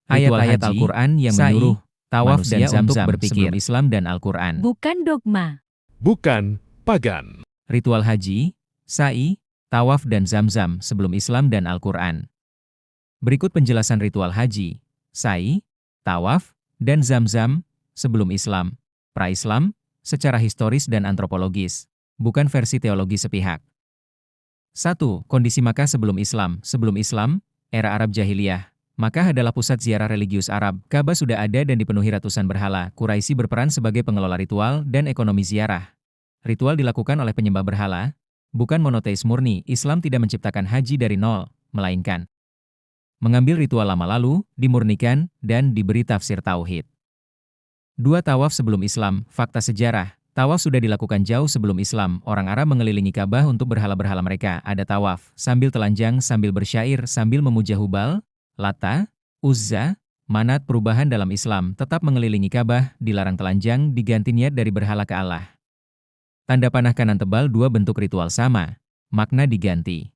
Ayat-ayat Al-Quran yang menyuruh tawaf dan Zamzam sebelum Islam dan Al-Quran. Bukan dogma. Bukan pagan. Ritual haji, sa'i, tawaf dan Zamzam sebelum Islam dan Al-Quran. Berikut penjelasan ritual haji, sa'i, tawaf, dan Zamzam sebelum Islam, pra-Islam, secara historis dan antropologis, bukan versi teologi sepihak. 1. Kondisi Makkah sebelum Islam. Sebelum Islam, era Arab Jahiliyah, Makkah adalah pusat ziarah religius Arab. Ka'bah sudah ada dan dipenuhi ratusan berhala. Quraisy berperan sebagai pengelola ritual dan ekonomi ziarah. Ritual dilakukan oleh penyembah berhala, bukan monoteis murni. Islam tidak menciptakan haji dari nol, melainkan mengambil ritual lama lalu, dimurnikan, dan diberi tafsir tauhid. 2. Tawaf sebelum Islam. Fakta sejarah. Tawaf sudah dilakukan jauh sebelum Islam. Orang Arab mengelilingi Ka'bah untuk berhala-berhala mereka. Ada tawaf, sambil telanjang, sambil bersyair, sambil memuja Hubal, Lata, Uzza, Manat. Perubahan dalam Islam, tetap mengelilingi Ka'bah, dilarang telanjang, diganti niat dari berhala ke Allah. Tanda panah kanan tebal. 2 bentuk ritual sama, makna diganti.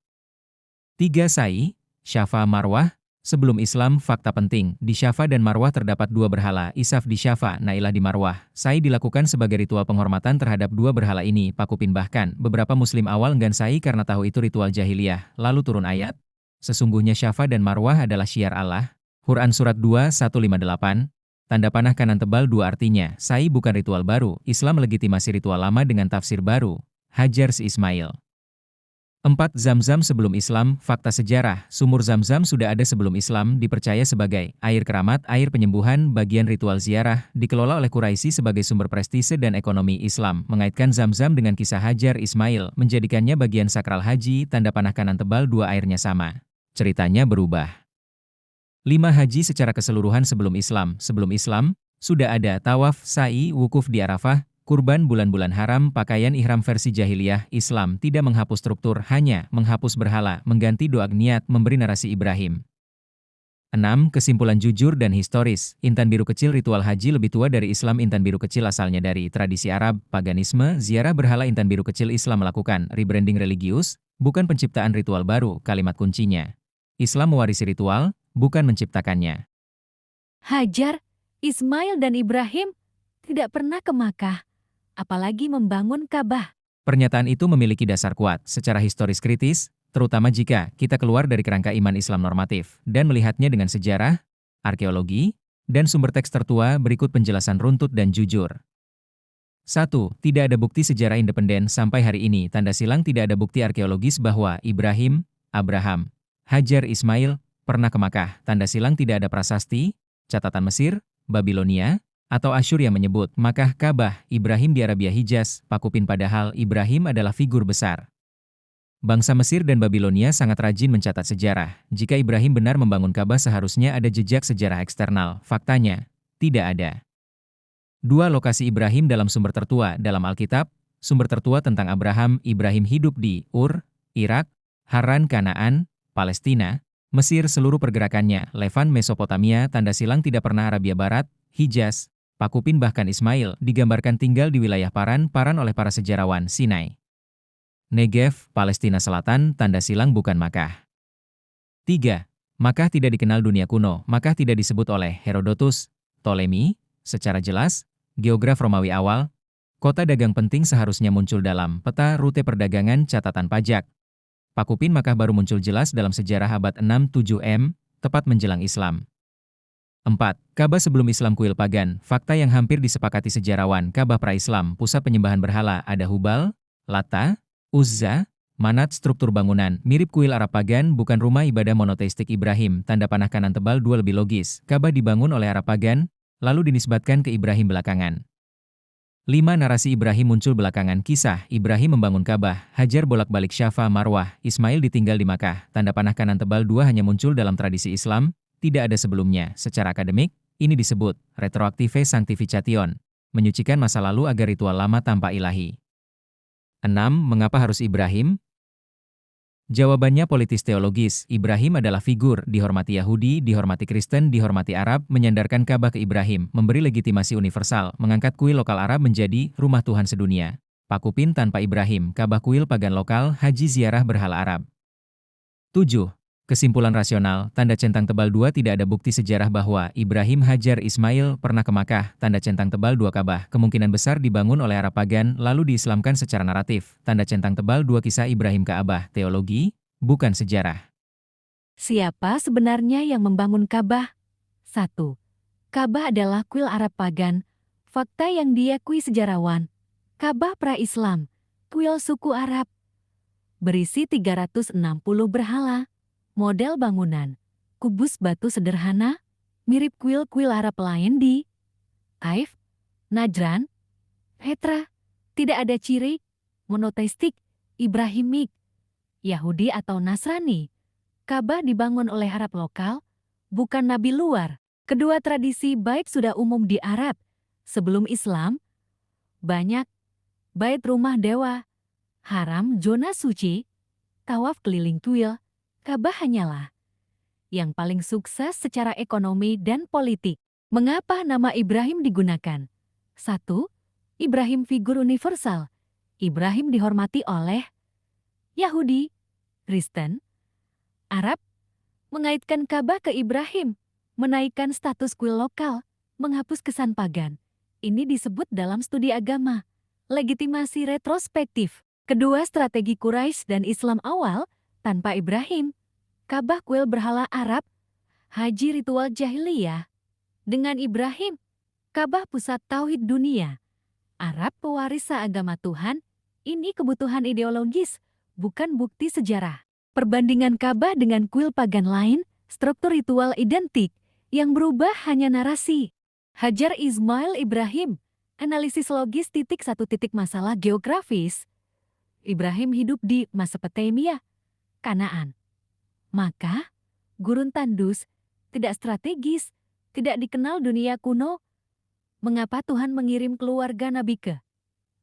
3. Sa'i, Syafa Marwah. Sebelum Islam, fakta penting, di Syafa dan Marwah terdapat 2 berhala, Isaf di Syafa, Nailah di Marwah. Sa'i dilakukan sebagai ritual penghormatan terhadap 2 berhala ini. Pakupin bahkan, beberapa muslim awal enggan sa'i karena tahu itu ritual jahiliyah. Lalu turun ayat, sesungguhnya Syafa dan Marwah adalah syiar Allah. Quran Surat 2:158, tanda panah kanan tebal 2 artinya, sa'i bukan ritual baru, Islam melegitimasi ritual lama dengan tafsir baru. Hajar Ismail. 4. Zamzam sebelum Islam. Fakta sejarah, sumur Zamzam sudah ada sebelum Islam, dipercaya sebagai air keramat, air penyembuhan, bagian ritual ziarah, dikelola oleh Quraisy sebagai sumber prestise dan ekonomi Islam. Mengaitkan Zamzam dengan kisah Hajar Ismail, menjadikannya bagian sakral haji. Tanda panah kanan tebal 2 airnya sama, ceritanya berubah. 5. Haji secara keseluruhan sebelum Islam. Sebelum Islam, sudah ada tawaf, sa'i, wukuf di Arafah, kurban bulan-bulan haram, pakaian ihram versi jahiliyah. Islam tidak menghapus struktur, hanya menghapus berhala, mengganti doa niat, memberi narasi Ibrahim. 6. Kesimpulan jujur dan historis. Intan biru kecil. Ritual haji lebih tua dari Islam. Intan biru kecil asalnya dari tradisi Arab, paganisme, ziarah berhala. Intan biru kecil Islam melakukan rebranding religius, bukan penciptaan ritual baru. Kalimat kuncinya, Islam mewarisi ritual, bukan menciptakannya. Hajar, Ismail dan Ibrahim tidak pernah ke Makkah, apalagi membangun Ka'bah. Pernyataan itu memiliki dasar kuat secara historis kritis, terutama jika kita keluar dari kerangka iman Islam normatif dan melihatnya dengan sejarah, arkeologi, dan sumber teks tertua. Berikut penjelasan runtut dan jujur. 1. Tidak ada bukti sejarah independen sampai hari ini. Tanda silang tidak ada bukti arkeologis bahwa Ibrahim, Abraham, Hajar Ismail pernah ke Makkah. Tanda silang tidak ada prasasti, catatan Mesir, Babilonia, atau Asyur yang menyebut Makkah, Ka'bah, Ibrahim di Arabia Hijaz. Pakupin padahal Ibrahim adalah figur besar. Bangsa Mesir dan Babilonia sangat rajin mencatat sejarah. Jika Ibrahim benar membangun Ka'bah seharusnya ada jejak sejarah eksternal. Faktanya, tidak ada. 2. Lokasi Ibrahim dalam sumber tertua. Dalam Alkitab, sumber tertua tentang Abraham, Ibrahim hidup di Ur, Irak, Haran, Kanaan, Palestina, Mesir. Seluruh pergerakannya, Levan, Mesopotamia. Tanda silang tidak pernah Arabia Barat, Hijaz. Pakupin bahkan Ismail digambarkan tinggal di wilayah Paran oleh para sejarawan. Sinai, Negev, Palestina Selatan. Tanda silang bukan Makkah. 3. Makkah tidak dikenal dunia kuno. Makkah tidak disebut oleh Herodotus, Ptolemy, secara jelas. Geograf Romawi awal, kota dagang penting seharusnya muncul dalam peta rute perdagangan, catatan pajak. Pakupin Makkah baru muncul jelas dalam sejarah abad 6-7 M, tepat menjelang Islam. 4. Ka'bah sebelum Islam. Kuil pagan. Fakta yang hampir disepakati sejarawan. Ka'bah pra-Islam, pusat penyembahan berhala. Ada Hubal, Lata, Uzza, Manat. Struktur bangunan mirip kuil Arab pagan, bukan rumah ibadah monoteistik Ibrahim. Tanda panah kanan tebal 2 lebih logis. Ka'bah dibangun oleh Arab pagan, lalu dinisbatkan ke Ibrahim belakangan. 5. Narasi Ibrahim muncul belakangan. Kisah Ibrahim membangun Ka'bah, Hajar bolak-balik Syafa Marwah, Ismail ditinggal di Makkah. Tanda panah kanan tebal 2 hanya muncul dalam tradisi Islam, tidak ada sebelumnya. Secara akademik, ini disebut retroaktive sanctification, menyucikan masa lalu agar ritual lama tanpa ilahi. 6. Mengapa harus Ibrahim? Jawabannya politis teologis. Ibrahim adalah figur, dihormati Yahudi, dihormati Kristen, dihormati Arab. Menyandarkan Ka'bah ke Ibrahim, memberi legitimasi universal, mengangkat kuil lokal Arab menjadi rumah Tuhan sedunia. Pakupin tanpa Ibrahim, Ka'bah kuil pagan lokal, haji ziarah berhala Arab. 7. Kesimpulan rasional, tanda centang tebal 2 tidak ada bukti sejarah bahwa Ibrahim Hajar Ismail pernah ke Makkah. Tanda centang tebal 2 Ka'bah kemungkinan besar dibangun oleh Arab pagan lalu diislamkan secara naratif. Tanda centang tebal 2 Kisah Ibrahim Ka'bah, teologi, bukan sejarah. Siapa sebenarnya yang membangun Ka'bah? 1. Ka'bah adalah kuil Arab pagan. Fakta yang diakui sejarawan. Ka'bah pra-Islam, kuil suku Arab. Berisi 360 berhala. Model bangunan, kubus batu sederhana, mirip kuil-kuil Arab lain di Taif, Najran, Petra. Tidak ada ciri monoteistik, Ibrahimik, Yahudi atau Nasrani. Ka'bah dibangun oleh Arab lokal, bukan nabi luar. Kedua tradisi bait sudah umum di Arab. Sebelum Islam, banyak bait rumah dewa, haram zona suci, tawaf keliling kuil. Ka'bah hanyalah yang paling sukses secara ekonomi dan politik. Mengapa nama Ibrahim digunakan? 1. Ibrahim figur universal. Ibrahim dihormati oleh Yahudi, Kristen, Arab. Mengaitkan Ka'bah ke Ibrahim, menaikkan status kuil lokal, menghapus kesan pagan. Ini disebut dalam studi agama legitimasi retrospektif. Kedua, strategi Quraisy dan Islam awal. Tanpa Ibrahim, Ka'bah kuil berhala Arab, haji ritual jahiliyah. Dengan Ibrahim, Ka'bah pusat tauhid dunia. Arab pewaris agama Tuhan, ini kebutuhan ideologis, bukan bukti sejarah. Perbandingan Ka'bah dengan kuil pagan lain, struktur ritual identik, yang berubah hanya narasi. Hajar Ismail Ibrahim, analisis logis masalah geografis. Ibrahim hidup di Mesopotamia, Kanaan. Maka, gurun tandus tidak strategis, tidak dikenal dunia kuno. Mengapa Tuhan mengirim keluarga Nabi ke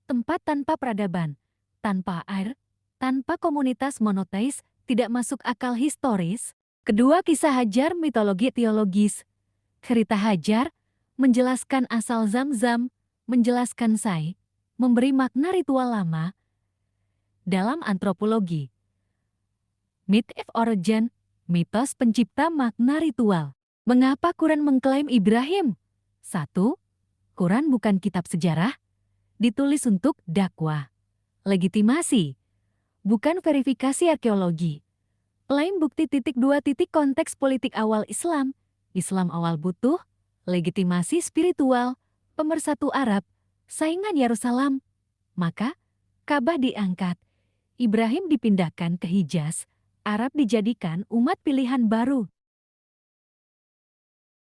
tempat tanpa peradaban, tanpa air, tanpa komunitas monoteis, tidak masuk akal historis? Kedua, kisah Hajar mitologi teologis. Cerita Hajar menjelaskan asal Zam-Zam, menjelaskan Sai, memberi makna ritual lama dalam antropologi. Myth of origin, mitos pencipta makna ritual. Mengapa Quran mengklaim Ibrahim? 1. Quran bukan kitab sejarah, ditulis untuk dakwah, legitimasi, bukan verifikasi arkeologi. Klaim bukti 2. Konteks politik awal Islam. Islam awal butuh legitimasi spiritual, pemersatu Arab, saingan Yerusalem. Maka, Ka'bah diangkat, Ibrahim dipindahkan ke Hijaz, Arab dijadikan umat pilihan baru.